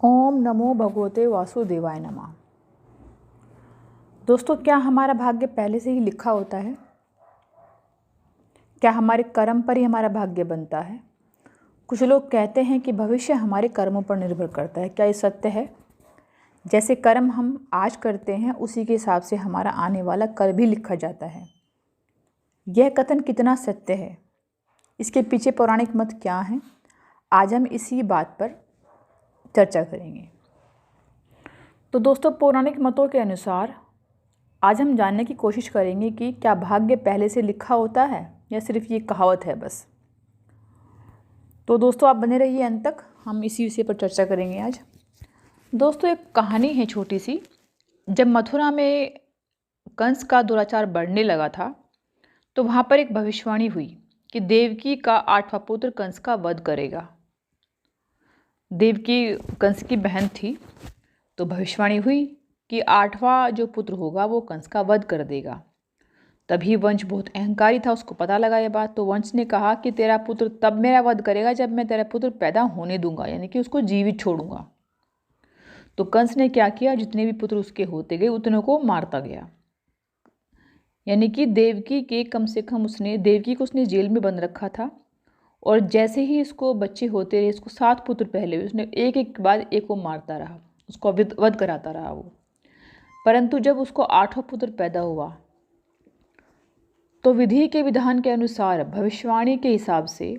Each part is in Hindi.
ओम नमो भगवते वासुदेवाय नमः। दोस्तों, क्या हमारा भाग्य पहले से ही लिखा होता है? क्या हमारे कर्म पर ही हमारा भाग्य बनता है? कुछ लोग कहते हैं कि भविष्य हमारे कर्मों पर निर्भर करता है। क्या ये सत्य है? जैसे कर्म हम आज करते हैं उसी के हिसाब से हमारा आने वाला कल भी लिखा जाता है। यह कथन कितना सत्य है? इसके पीछे पौराणिक मत क्या हैं? आज हम इसी बात पर चर्चा करेंगे। तो दोस्तों, पौराणिक मतों के अनुसार आज हम जानने की कोशिश करेंगे कि क्या भाग्य पहले से लिखा होता है या सिर्फ ये कहावत है बस। तो दोस्तों, आप बने रहिए अंत तक, हम इसी विषय पर चर्चा करेंगे आज। दोस्तों, एक कहानी है छोटी सी। जब मथुरा में कंस का दुराचार बढ़ने लगा था तो वहाँ पर एक भविष्यवाणी हुई कि देवकी का 8वां पुत्र कंस का वध करेगा। देवकी कंस की बहन थी, तो भविष्यवाणी हुई कि 8वां जो पुत्र होगा वो कंस का वध कर देगा। तभी वंश बहुत अहंकारी था, उसको पता लगा ये बात। तो वंश ने कहा कि तेरा पुत्र तब मेरा वध करेगा जब मैं तेरा पुत्र पैदा होने दूंगा, यानी कि उसको जीवित छोड़ूंगा। तो कंस ने क्या किया, जितने भी पुत्र उसके होते गए उतनों को मारता गया। यानी कि देवकी के कम से कम देवकी को उसने जेल में बंद रखा था, और जैसे ही इसको बच्चे होते रहे, इसको 7 पुत्र पहले हुए, उसने एक एक के बाद एक को मारता रहा, उसको वध कराता रहा वो। परंतु जब उसको 8वां पुत्र पैदा हुआ तो विधि के विधान के अनुसार, भविष्यवाणी के हिसाब से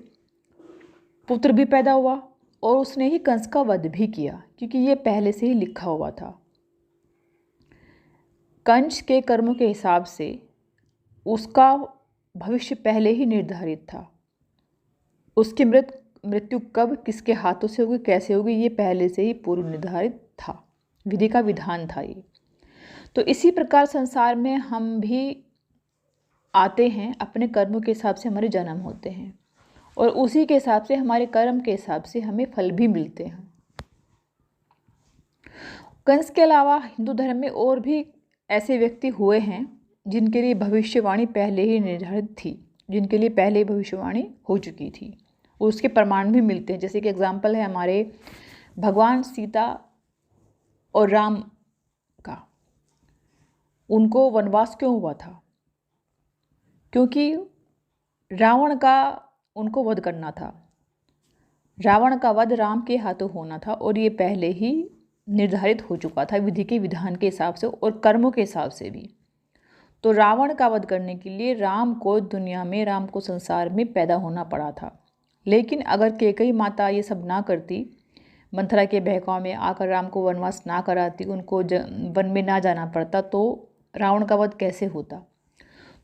पुत्र भी पैदा हुआ और उसने ही कंस का वध भी किया, क्योंकि ये पहले से ही लिखा हुआ था। कंस के कर्मों के हिसाब से उसका भविष्य पहले ही निर्धारित था। उसकी मृत्यु कब, किसके हाथों से होगी, कैसे होगी, ये पहले से ही पूर्व निर्धारित था। विधि का विधान था ये। तो इसी प्रकार संसार में हम भी आते हैं, अपने कर्मों के हिसाब से हमारे जन्म होते हैं और उसी के हिसाब से, हमारे कर्म के हिसाब से हमें फल भी मिलते हैं। कंस के अलावा हिंदू धर्म में और भी ऐसे व्यक्ति हुए हैं जिनके लिए भविष्यवाणी पहले ही निर्धारित थी, जिनके लिए पहले ही भविष्यवाणी हो चुकी थी। उसके प्रमाण भी मिलते हैं। जैसे कि एग्जाम्पल है हमारे भगवान सीता और राम का। उनको वनवास क्यों हुआ था? क्योंकि रावण का उनको वध करना था। रावण का वध राम के हाथों होना था और ये पहले ही निर्धारित हो चुका था, विधि के विधान के हिसाब से और कर्मों के हिसाब से भी। तो रावण का वध करने के लिए राम को दुनिया में, राम को संसार में पैदा होना पड़ा था। लेकिन अगर कैकेयी माता ये सब ना करती, मंथरा के बहकावे में आकर राम को वनवास ना कराती, उनको वन में ना जाना पड़ता, तो रावण का वध कैसे होता?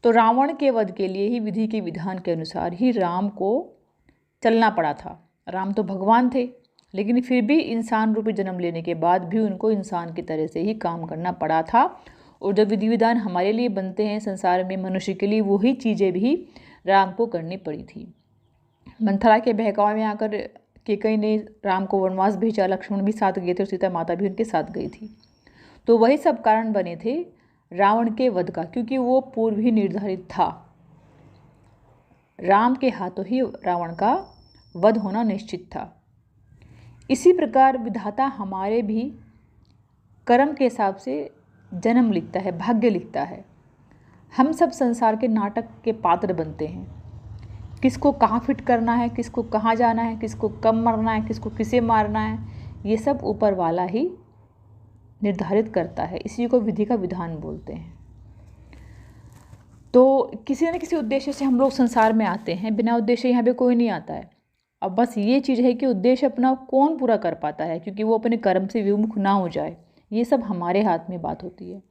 तो रावण के वध के लिए ही विधि के विधान के अनुसार ही राम को चलना पड़ा था। राम तो भगवान थे, लेकिन फिर भी इंसान रूपी जन्म लेने के बाद भी उनको इंसान की तरह से ही काम करना पड़ा था। और जो विधि विधान हमारे लिए बनते हैं संसार में मनुष्य के लिए, वही चीज़ें भी राम को करनी पड़ी थी। मंथरा के बहकावे में आकर कैकेयी ने राम को वनवास भेजा, लक्ष्मण भी साथ गए थे और सीता माता भी उनके साथ गई थी। तो वही सब कारण बने थे रावण के वध का, क्योंकि वो पूर्व ही निर्धारित था। राम के हाथों ही रावण का वध होना निश्चित था। इसी प्रकार विधाता हमारे भी कर्म के हिसाब से जन्म लिखता है, भाग्य लिखता है। हम सब संसार के नाटक के पात्र बनते हैं। किसको कहाँ फिट करना है, किसको कहाँ जाना है, किसको कब मरना है, किसको किसे मारना है, ये सब ऊपर वाला ही निर्धारित करता है। इसी को विधि का विधान बोलते हैं। तो किसी न किसी उद्देश्य से हम लोग संसार में आते हैं। बिना उद्देश्य यहाँ पे कोई नहीं आता है। अब बस ये चीज़ है कि उद्देश्य अपना कौन पूरा कर पाता है, क्योंकि वो अपने कर्म से विमुख ना हो जाए, ये सब हमारे हाथ में बात होती है।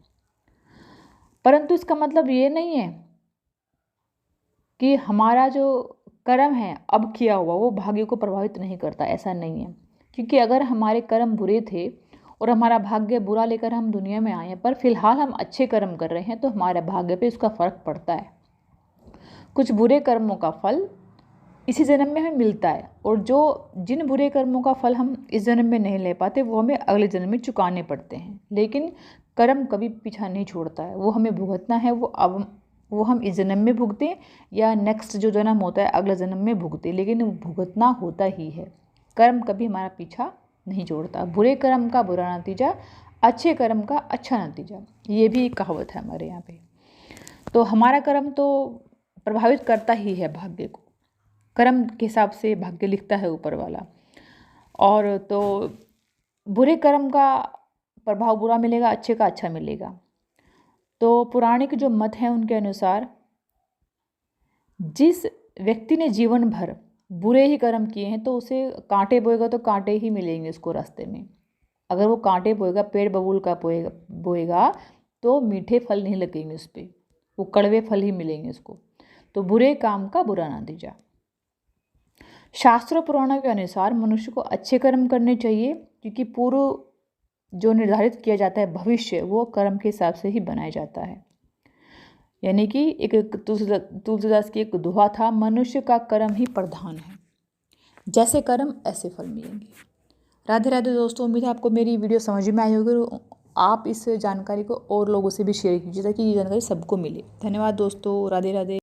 परंतु इसका मतलब ये नहीं है कि हमारा जो कर्म है अब किया हुआ वो भाग्य को प्रभावित नहीं करता, ऐसा नहीं है। क्योंकि अगर हमारे कर्म बुरे थे और हमारा भाग्य बुरा लेकर हम दुनिया में आए हैं, पर फिलहाल हम अच्छे कर्म कर रहे हैं, तो हमारे भाग्य पे उसका फ़र्क पड़ता है। कुछ बुरे कर्मों का फल इसी जन्म में हमें मिलता है, और जिन बुरे कर्मों का फल हम इस जन्म में नहीं ले पाते, वो हमें अगले जन्म में चुकाने पड़ते हैं। लेकिन कर्म कभी पीछा नहीं छोड़ता है, वो हमें भुगतना है। वो हम इस जन्म में भुगतें या नेक्स्ट जो जन्म होता है अगला जन्म में भुगते, लेकिन भुगतना होता ही है। कर्म कभी हमारा पीछा नहीं जोड़ता। बुरे कर्म का बुरा नतीजा, अच्छे कर्म का अच्छा नतीजा, ये भी एक कहावत है हमारे यहाँ पे। तो हमारा कर्म तो प्रभावित करता ही है भाग्य को, कर्म के हिसाब से भाग्य लिखता है ऊपर वाला। और तो बुरे कर्म का प्रभाव बुरा मिलेगा, अच्छे का अच्छा मिलेगा। तो पौराणिक जो मत हैं उनके अनुसार जिस व्यक्ति ने जीवन भर बुरे ही कर्म किए हैं तो उसे कांटे बोएगा तो कांटे ही मिलेंगे उसको रास्ते में। अगर वो कांटे बोएगा, पेड़ बबूल का बोएगा तो मीठे फल नहीं लगेंगे उस पर, वो कड़वे फल ही मिलेंगे उसको। तो बुरे काम का बुरा नतीजा। शास्त्रों पुराणों के अनुसार मनुष्य को अच्छे कर्म करने चाहिए, क्योंकि पूर्व जो निर्धारित किया जाता है भविष्य वो कर्म के हिसाब से ही बनाया जाता है। यानी कि एक तुलसीदास की एक दोहा था, मनुष्य का कर्म ही प्रधान है, जैसे कर्म ऐसे फल मिलेंगे। राधे राधे दोस्तों, उम्मीद है आपको मेरी वीडियो समझ में आई होगी। आप इस जानकारी को और लोगों से भी शेयर कीजिए ताकि ये जानकारी सबको मिले। धन्यवाद दोस्तों, राधे राधे।